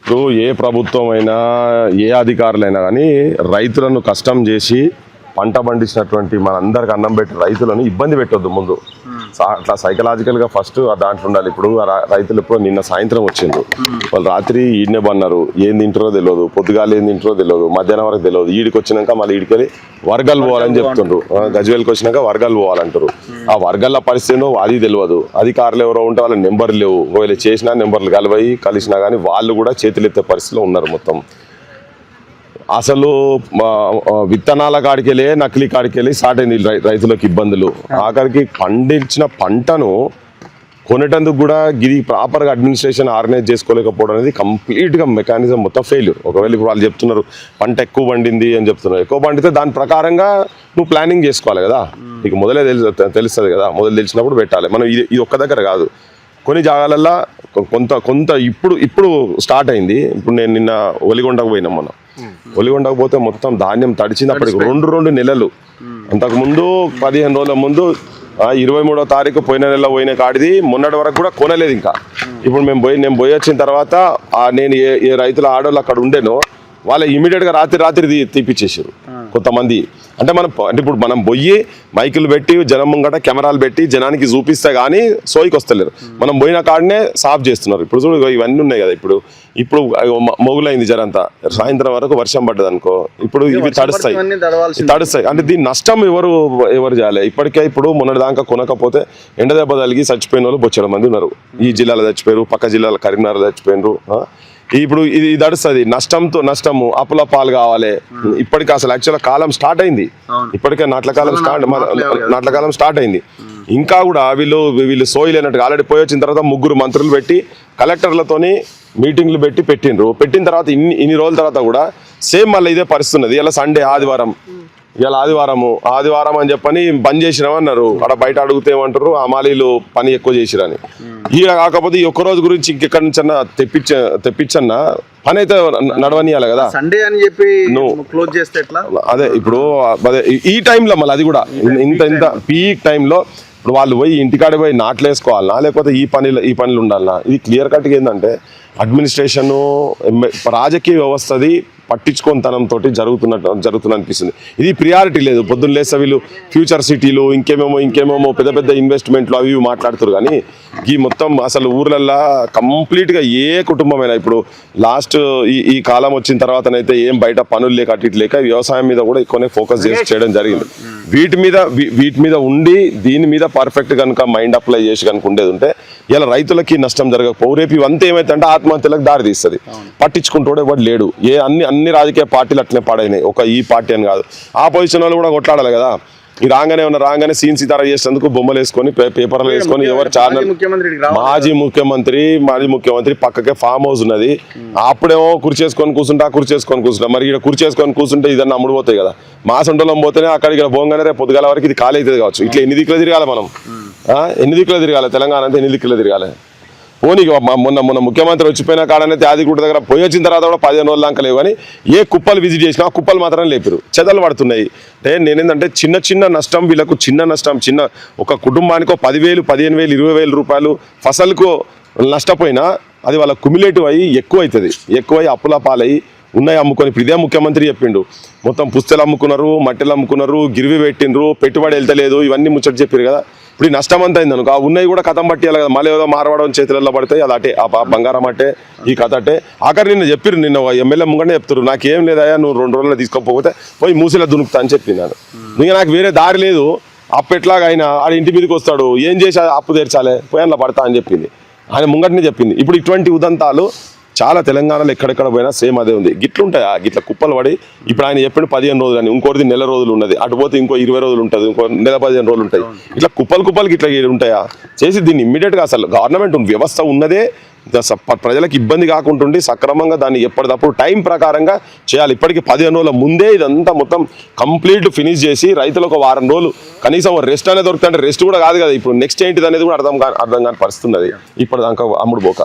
ఇప్పుడు ఏ ప్రభుత్వం అయినా ఏ అధికారులైనా కానీ రైతులను కష్టం చేసి పంట పండించినటువంటి మనందరికి అన్నం పెట్టి రైతులను ఇబ్బంది పెట్టొద్దు ముందు. అట్లా సైకలాజికల్గా ఫస్ట్ దాంట్లో ఉండాలి. ఇప్పుడు రైతులు ఇప్పుడు నిన్న సాయంత్రం వచ్చిండ్రు, వాళ్ళు రాత్రి ఈడనే బన్నారు, ఏం తింటారో తెలియదు, పొద్దుగాలు ఏం తింటారో తెలియదు, మధ్యాహ్నం వరకు తెలియదు. ఈడికి వచ్చినాక మళ్ళీ ఈడికెళ్ళి వర్గాలు పోవాలని చెప్తుండ్రు, గజ్వేల్కి వచ్చినాక వర్గాలు పోవాలంటారు. ఆ వర్గాల పరిస్థితి అది తెలియదు. అధికారులు ఎవరో ఉంటే వాళ్ళ నెంబర్లు లేవు, ఒకవేళ చేసినా నెంబర్లు కలిసినా కానీ వాళ్ళు కూడా చేతులు ఎత్తే పరిస్థితిలో ఉన్నారు మొత్తం. అసలు విత్తనాల కాడికెళ్ళి నకిలీ కాడికెళ్ళి స్టార్ట్ అయింది రైతులకు ఇబ్బందులు. ఆఖరికి పండించిన పంటను కొనేటందుకు కూడా ఇది ప్రాపర్గా అడ్మినిస్ట్రేషన్ ఆర్గనైజ్ చేసుకోలేకపోవడం అనేది కంప్లీట్గా మెకానిజం మొత్తం ఫెయిల్యూర్. ఒకవేళ ఇప్పుడు వాళ్ళు చెప్తున్నారు పంట ఎక్కువ పండింది అని చెప్తున్నారు, ఎక్కువ పండితే దాని ప్రకారంగా నువ్వు ప్లానింగ్ చేసుకోవాలి కదా. నీకు మొదలే తెలుస్తుంది కదా, మొదలు తెలిసినప్పుడు పెట్టాలి. మనం ఇది ఒక్క దగ్గర కాదు, కొన్ని జాగాలల్లో కొంత ఇప్పుడు స్టార్ట్ అయింది. ఇప్పుడు నేను నిన్న ఒలిగొండకు పోయినాం, మనం ఒలిగొండకు పోతే మొత్తం ధాన్యం తడిచింది. అప్పటికి రెండు నెలలు, అంతకుముందు 15 రోజుల ముందు 23వ తారీఖు పోయిన నెల పోయిన కాడిది మొన్నటి వరకు కూడా కొనలేదు ఇంకా. ఇప్పుడు నేను పోయి వచ్చిన తర్వాత నేను ఏ రైతుల ఆడవాళ్ళు అక్కడ ఉండేనో వాళ్ళ ఇమీడియట్గా రాత్రి తీపిచ్చేసారు కొంతమంది. అంటే ఇప్పుడు మనం పోయి మైకులు పెట్టి జనం ముంగట కెమెరాలు పెట్టి జనానికి చూపిస్తే కానీ సోయికి వస్తలేరు. మనం పోయిన కాడనే సాఫ్ చేస్తున్నారు. ఇప్పుడు చూడు ఇవన్నీ ఉన్నాయి కదా, ఇప్పుడు మొగులైంది జరంతా, సాయంత్రం వరకు వర్షం పడ్డది అనుకో, ఇప్పుడు ఇవి తడుస్తాయి. అంటే దీని నష్టం ఎవరు చేయాలి? ఇప్పటికే ఇప్పుడు మొన్నటి దాకా కొనకపోతే ఎండ దెబ్బ తగిలి చచ్చిపోయిన వాళ్ళు బొచ్చడం మంది ఉన్నారు. ఈ జిల్లాలో చచ్చిపోయారు, పక్క జిల్లాలో కరీంనగర్ చచ్చిపోయినారు. ఇప్పుడు ఇది తడుస్తుంది, నష్టము అప్పుల పాలు కావాలి. ఇప్పటికి అసలు యాక్చువల్గా కాలం స్టార్ట్ అయింది, ఇప్పటికే నాట్ల కాలం స్టార్ట్ అయింది. ఇంకా కూడా వీళ్ళు సోయిలేనట్టుగా ఆల్రెడీ పోయి వచ్చిన తర్వాత 3 మంత్రులు పెట్టి కలెక్టర్లతోని మీటింగ్లు పెట్టిండ్రు. పెట్టిన తర్వాత ఇన్ని రోజుల తర్వాత కూడా సేమ్ మళ్ళీ ఇదే పరిస్థితి ఉన్నది. ఇలా సండే ఆదివారం అని చెప్పని బంద్ చేసినామన్నారు. అక్కడ బయట అడిగితే ఏమంటారు, అమాలీలు పని ఎక్కువ చేసిరని. ఈడ కాకపోతే ఈ ఒక్కరోజు గురించి ఇంకెక్కడి నుంచన్నా తెప్పించన్నా పని అయితే నడవనియాలి కదా. సండే అని చెప్పి క్లోజ్ చేస్తే ఎట్లా? అదే ఇప్పుడు ఈ టైంలో మళ్ళీ అది కూడా ఇంత పీక్ టైంలో ఇప్పుడు వాళ్ళు పోయి ఇంటికాడ పోయి నాట్లు వేసుకోవాలనా లేకపోతే ఈ పనులు ఉండాలనా? ఇది క్లియర్ కట్గా ఏంటంటే అడ్మినిస్ట్రేషను రాజకీయ వ్యవస్థది పట్టించుకోనితనంతో జరుగుతున్న అనిపిస్తుంది. ఇది ప్రియారిటీ లేదు. పొద్దున్న లేస్తే వీళ్ళు ఫ్యూచర్ సిటీలు ఇంకేమేమో పెద్ద ఇన్వెస్ట్మెంట్లు అవి మాట్లాడుతారు. కానీ ఈ మొత్తం అసలు ఊర్లల్లో కంప్లీట్గా ఏ కుటుంబమైనా ఇప్పుడు లాస్ట్ ఈ కాలం వచ్చిన తర్వాతనైతే ఏం బయట పనులు లేక అటు లేక వ్యవసాయం మీద కూడా ఎక్కువనే ఫోకస్ చేయడం జరిగింది. వీటి మీద ఉండి దీని మీద పర్ఫెక్ట్ కనుక మైండ్ అప్లై చేసి కనుక ఉండేది ఉంటే ఇలా రైతులకి నష్టం జరగకపోవు. రేపు ఇవంతా ఏమైతే ఆత్మహత్యలకు దారి తీస్తుంది. పట్టించుకుంటూ ఎవరు లేడు. అన్ని రాజకీయ పార్టీలు అట్లనే పాడైనాయి, ఒక ఈ పార్టీ అని కాదు. ఆపోజిషన్ వాళ్ళు కూడా కొట్లాడాలి కదా. ఈ రాగానే సీన్ సితారా చేసేందుకు బొమ్మలు వేసుకొని పేపర్లు వేసుకొని ఎవరు ఛానల్ మాజీ ముఖ్యమంత్రి పక్కకే ఫామ్ హౌస్ ఉన్నది. అప్పుడేమో కుర్చేసుకొని కూర్చుంటా. మరి ఇక్కడ కుర్చేసుకొని కూర్చుంటే ఇదన్నా అమ్ముడుపోతాయి కదా. మా సొంటలం పోతేనే ఇక్కడ పోగానే రేపు పొద్దుగాల వరకు ఇది ఖాళీ అవుతుంది కావచ్చు. ఇట్లా ఎన్ని దిక్కులు తిరగాలి మనం, తెలంగాణ అంతా ఎన్ని దిక్కులు తిరగాలి. పోనీ మొన్న ముఖ్యమంత్రి వచ్చిపోయిన కాడనైతే ఆదిగుట్ట దగ్గర పోయి వచ్చిన తర్వాత కూడా 15 రోజుల దాకా లేవు. కానీ ఏ కుప్పలు విజిట్ చేసినా ఆ కుప్పలు మాత్రం లేపారు, చెదలు పడుతున్నాయి. అంటే నేనేంటంటే చిన్న నష్టం వీళ్ళకు, చిన్న ఒక కుటుంబానికి 10,000, 15,000, 20,000 రూపాయలు ఫసలుకు నష్టపోయినా అది వాళ్ళ కుమిలేటివ్ అయ్యి ఎక్కువై అప్పుల పాలయ్యి ఉన్నాయి అమ్ముకొని. ఇప్పుడు ఇదే ముఖ్యమంత్రి చెప్పిండు, మొత్తం పుస్తలు అమ్ముకున్నారు, మట్టెలు అమ్ముకున్నారు, గిరివి పెట్టిండ్రు, పెట్టుబడి వెళ్తలేదు, ఇవన్నీ ముచ్చట చెప్పారు కదా. ఇప్పుడు ఈ నష్టం అంతా అయింది అనుకో, ఆ ఉన్నాయి కూడా కథం పట్టియాలి కదా. మళ్ళీ ఏదో మార్వాడడం చేతులలో పడతాయి, అది అటే ఆ బంగారం అట్టే ఈ కథ అట్టే. ఆఖరి నిన్న ఎమ్మెల్యే ముంగనే చెప్తారు, నాకేం లేదయా నువ్వు 2 రోజుల్లో తీసుకోకపోతే పోయి మూసిలో దునుకుతా అని చెప్పినాను. ఇంకా నాకు వేరే దారి లేదు, అప్పు ఎట్లాగా అయినా ఆడ ఇంటి మీదకి వస్తాడు, ఏం చేసి అప్పు తీర్చాలి, పోయి అందులో పడతా అని చెప్పింది ఆయన ముంగటనే చెప్పింది. ఇప్పుడు ఇటువంటి ఉదంతాలు చాలా తెలంగాణలో ఎక్కడెక్కడ పోయినా సేమ్ అదే ఉంది. గిట్లుంటాయా గిట్ల కుప్పలు పడి. ఇప్పుడు ఆయన చెప్పిన 15 రోజులు అని, ఇంకోటి నెల రోజులు ఉన్నది, అటు పోతే ఇంకో 20 రోజులు ఉంటుంది, ఇంకో నెల 15 రోజులు ఉంటాయి. ఇట్లా కుప్పలు ఇట్లా ఉంటాయా చేసి దీన్ని ఇమ్మీడియట్గా అసలు గవర్నమెంట్ వ్యవస్థ ఉన్నదే ప్రజలకు ఇబ్బంది కాకుండా సక్రమంగా దాన్ని ఎప్పటికప్పుడు టైం ప్రకారంగా చేయాలి. ఇప్పటికీ 15 రోజుల ముందే ఇదంతా మొత్తం కంప్లీట్ ఫినిష్ చేసి రైతులకు 1 వారం రోజులు కనీసం రెస్ట్ అనేది దొరుకుతుంటే రెస్ట్ కూడా కాదు కదా. ఇప్పుడు నెక్స్ట్ ఏంటిది అనేది కూడా అర్థం కాని పరిస్థితి ఉన్నది ఇప్పటిదాకా అమ్ముడు పోక.